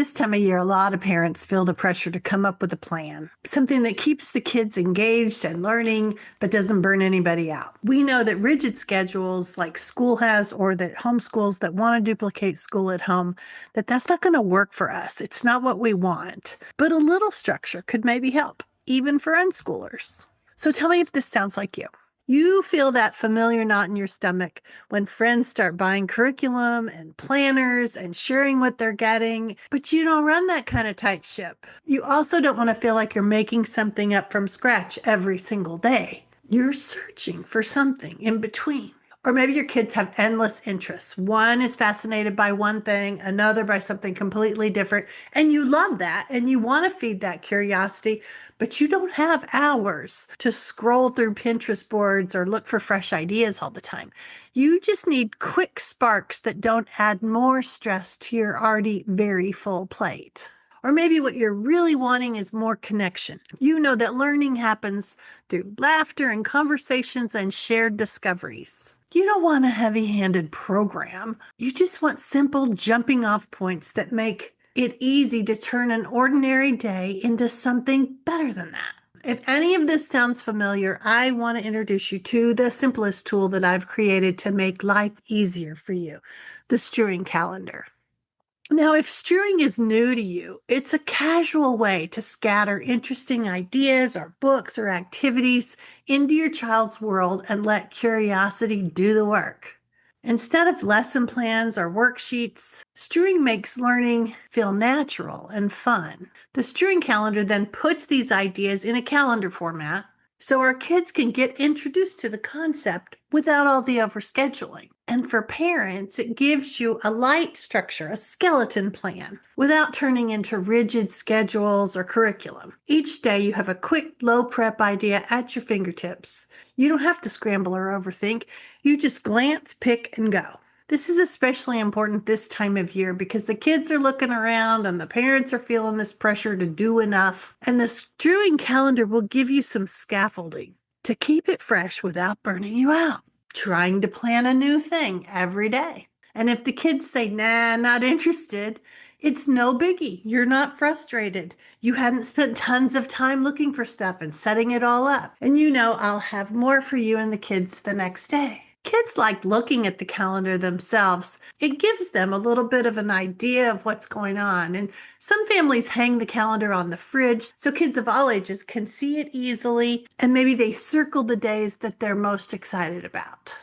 This time of year, a lot of parents feel the pressure to come up with a plan, something that keeps the kids engaged and learning, but doesn't burn anybody out. We know that rigid schedules like school has, or that homeschools that want to duplicate school at home, that's not going to work for us. It's not what we want, but a little structure could maybe help, even for unschoolers. So tell me if this sounds like you. You feel that familiar knot in your stomach when friends start buying curriculum and planners and sharing what they're getting, but you don't run that kind of tight ship. You also don't want to feel like you're making something up from scratch every single day. You're searching for something in between. Or maybe your kids have endless interests. One is fascinated by one thing, another by something completely different, and you love that and you want to feed that curiosity, but you don't have hours to scroll through Pinterest boards or look for fresh ideas all the time. You just need quick sparks that don't add more stress to your already very full plate. Or maybe what you're really wanting is more connection. You know that learning happens through laughter and conversations and shared discoveries. You don't want a heavy-handed program. You just want simple jumping off points that make it easy to turn an ordinary day into something better than that. If any of this sounds familiar, I want to introduce you to the simplest tool that I've created to make life easier for you, the Strewing Calendar. Now, if strewing is new to you, it's a casual way to scatter interesting ideas or books or activities into your child's world and let curiosity do the work. Instead of lesson plans or worksheets, strewing makes learning feel natural and fun. The strewing calendar then puts these ideas in a calendar format so our kids can get introduced to the concept without all the overscheduling. And for parents, it gives you a light structure, a skeleton plan, without turning into rigid schedules or curriculum. Each day you have a quick, low prep idea at your fingertips. You don't have to scramble or overthink. You just glance, pick, and go. This is especially important this time of year because the kids are looking around and the parents are feeling this pressure to do enough. And the strewing calendar will give you some scaffolding to keep it fresh without burning you out. Trying to plan a new thing every day. And if the kids say, nah, not interested, it's no biggie. You're not frustrated. You hadn't spent tons of time looking for stuff and setting it all up. And you know I'll have more for you and the kids the next day. Kids like looking at the calendar themselves. It gives them a little bit of an idea of what's going on. And some families hang the calendar on the fridge so kids of all ages can see it easily, and maybe they circle the days that they're most excited about.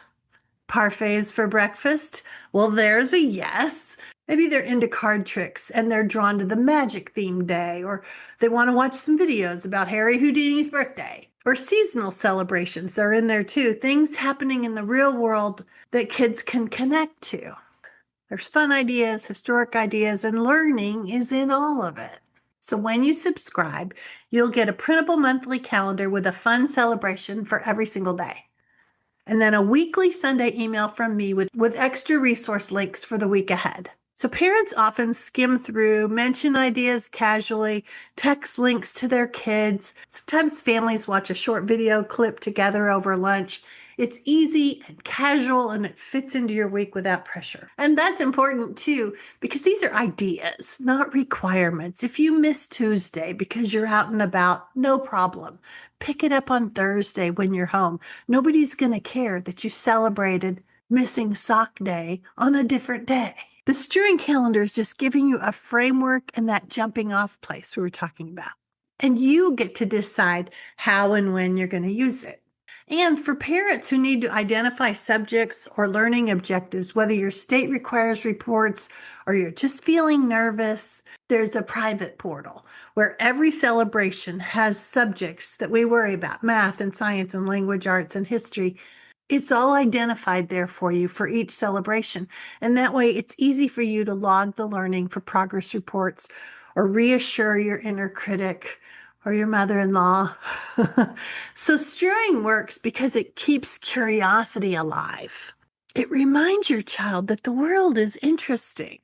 Parfaits for breakfast? Well, there's a yes. Maybe they're into card tricks and they're drawn to the magic themed day, or they want to watch some videos about Harry Houdini's birthday. Or seasonal celebrations, they're in there too. Things happening in the real world that kids can connect to. There's fun ideas, historic ideas, and learning is in all of it. So when you subscribe, you'll get a printable monthly calendar with a fun celebration for every single day. And then a weekly Sunday email from me with extra resource links for the week ahead. So parents often skim through, mention ideas casually, text links to their kids. Sometimes families watch a short video clip together over lunch. It's easy and casual and it fits into your week without pressure. And that's important too, because these are ideas, not requirements. If you miss Tuesday because you're out and about, no problem. Pick it up on Thursday when you're home. Nobody's going to care that you celebrated missing sock day on a different day. The strewing calendar is just giving you a framework and that jumping off place we were talking about. And you get to decide how and when you're going to use it. And for parents who need to identify subjects or learning objectives, whether your state requires reports or you're just feeling nervous, there's a private portal where every celebration has subjects that we worry about, math and science and language arts and history. It's all identified there for you for each celebration. And that way it's easy for you to log the learning for progress reports or reassure your inner critic or your mother-in-law. So strewing works because it keeps curiosity alive. It reminds your child that the world is interesting.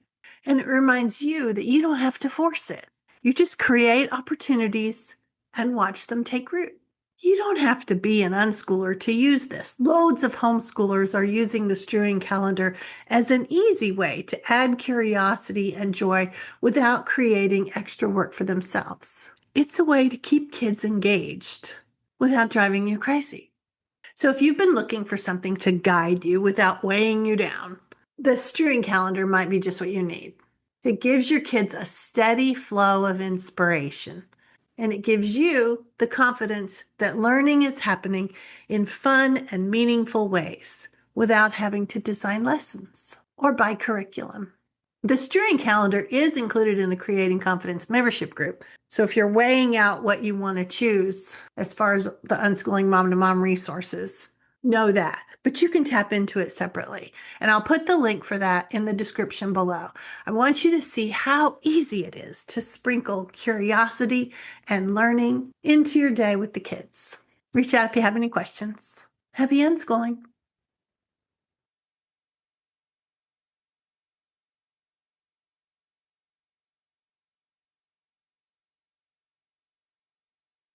And it reminds you that you don't have to force it. You just create opportunities and watch them take root. You don't have to be an unschooler to use this. Loads of homeschoolers are using the Strewing Calendar as an easy way to add curiosity and joy without creating extra work for themselves. It's a way to keep kids engaged without driving you crazy. So if you've been looking for something to guide you without weighing you down, the Strewing Calendar might be just what you need. It gives your kids a steady flow of inspiration, and it gives you the confidence that learning is happening in fun and meaningful ways without having to design lessons or buy curriculum. The Strewing Calendar is included in the Creating Confidence membership group. So if you're weighing out what you want to choose as far as the Unschooling Mom to Mom resources, know that. But you can tap into it separately. And I'll put the link for that in the description below. I want you to see how easy it is to sprinkle curiosity and learning into your day with the kids. Reach out if you have any questions. Happy unschooling.